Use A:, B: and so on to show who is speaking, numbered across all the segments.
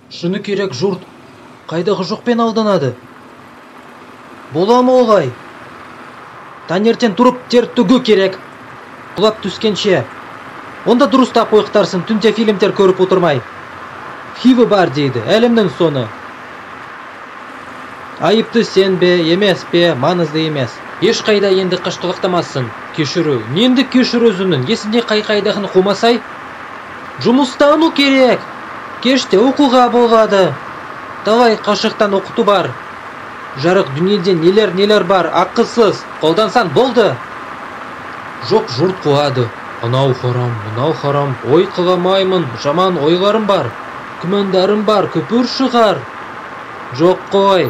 A: Шыны керек, жұрт қайдағы жоқпен алданады. Бола ма олай? Таңертең тұрып тер төгу керек. Құлап түскенше. Онда дұрыстап қойықтарсын, түнде фильмдер көріп отырмай. Хиві бар дейді, әлемнің соны. Айыпты сен бе, емес пе, маңызды емес. Ешқайда енді қашқылықтамасын. Кешіру. Ненді кешір өзінің, есінде қайдағын қумасай? Жұмыстану керек. Кеште оқуға болады. Давай қашықтан оқыту бар. Жарық дүниеде нелер бар, ақысыз. Қолдансан болды. Жоқ, жұрт қуады. Анау харам, ой қыламаймын, жаман ойларым бар. Күмәндарым бар, көпір шығар. Жоқ қой.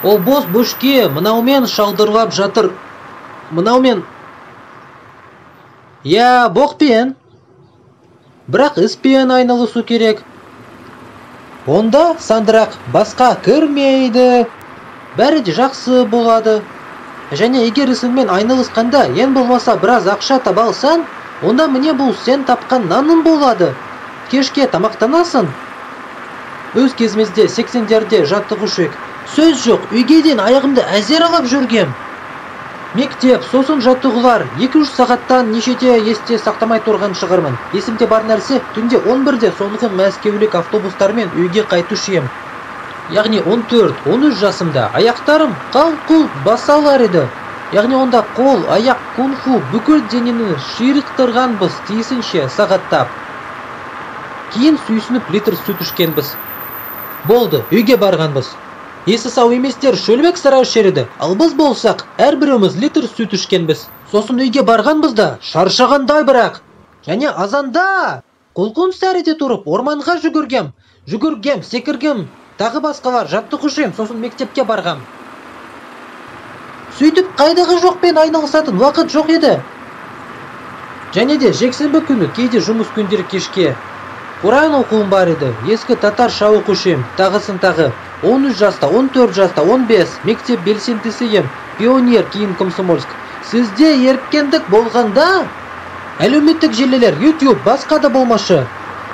A: Ол бос бөшке, мынаумен шалдырлап жатыр. Мынаумен. Я, боқпен. Бірақ іспен айналысу керек. Онда сандырақ басқа кірмейді. Бәрі де жақсы болады. Және егер ісіңмен айналысқанда, ең болмаса біраз ақша таба алсаң, онда міне бұл сен тапқан наның болады. Кешке тамақтанасың. Өз кезімізде 80-дерде жаттығушек. Сөз жоқ, үйгеден аяғымды әзер алып жүргем. Мектеп, сосын жаттығулар 2-3 сағаттан нешеде есте сақтамай тұрған шығармын. Есімде бар нәрсе, түнде 11-де соңғы мәскеулік автобустармен үйге қайтушы ем. Яғни 14-13 жасымда аяқтарым қал-құл басалар еді. Яғни онда қол, аяқ, кунг-фу бүкіл денені ширықтырғанбыз тиісінше сағаттап. Кейін сүйсініп литр сүт ішкенбіз. Болды, үйге барғанбыз. Есі сау еместер шөлбек сарай ішереді. Ал біз болсақ, әрбіріміз литр сүт ішкенбіз. Сосын үйге барғанбыз да, шаршағандай бірақ. Және азанда құлқын сәріде тұрып, орманға жүгіргем, секіргем, тағы басқалар жаттығушем, сосын мектепке барғам. Сөйтіп қайдағы жоқпен айналысатын уақыт жоқ еді. Және де жексенбі күні кейде жұмыс күндері кешке. Құран оқуым бар еді, ескі татарша оқушем, тағысын тағы. 13 жаста, 14 жаста, 15, мектеп белсендісі ем, пионер, кейін Комсомольск. Сізде еркіндік болғанда, әлеуметтік желілер, YouTube, басқа да болмашы.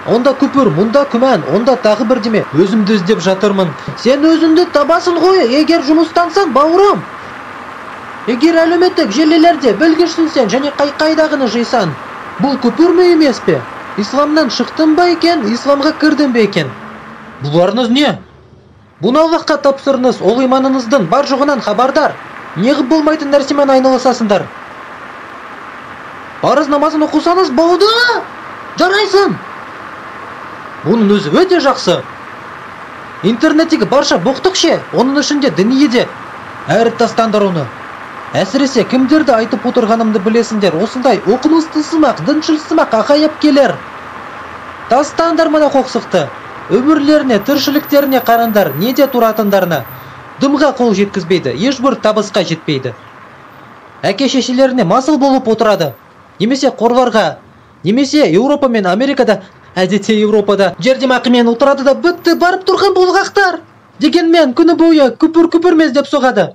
A: Онда күпір, мұнда күмән, онда тағы бірдеме. Өзімді іздеп жатырмын. Сен өзіңді табасың ғой, егер жұмыстансаң, бауырым. Егер әлеуметтік желілерде білгішсінсен және қайдағыны жайсан, бұл күпір ме емес пе? Исламнан шықтың ба екен, исламға кірдің бе екен? Бұларыңыз не? Бұны Аллахқа тапсырыңыз, ол иманыңыздың бар жоғынан хабардар. Неғып болмайтын нәрсемен айналысасыңдар? Парыз намазын оқысаңыз болды, жарайсың. Бұның өзі өте жақсы. Интернеттегі барша боқтық ше, оның ішінде діни де. Әрі тастаңдар оны. Әсіресе кімдерді айтып отырғанымды білесіңдер, осындай оқымыстысымақ, діншілсімақ ақайып келер. Тастаңдар мына қоқсықты. Өмірлеріне, тіршіліктеріне қарандар, неде тұратындарына. Дымға қол жеткізбейді, ешбір табысқа жетпейді. Әке-шешелеріне масыл болып отырады. Немесе қорларға, немесе Еуропа мен Америкада, әдетте Еуропада жәрдемақымен отырады да бітті барып тұрған болғақтар. Дегенмен күні бойы күпір-күпір мездеп соғады.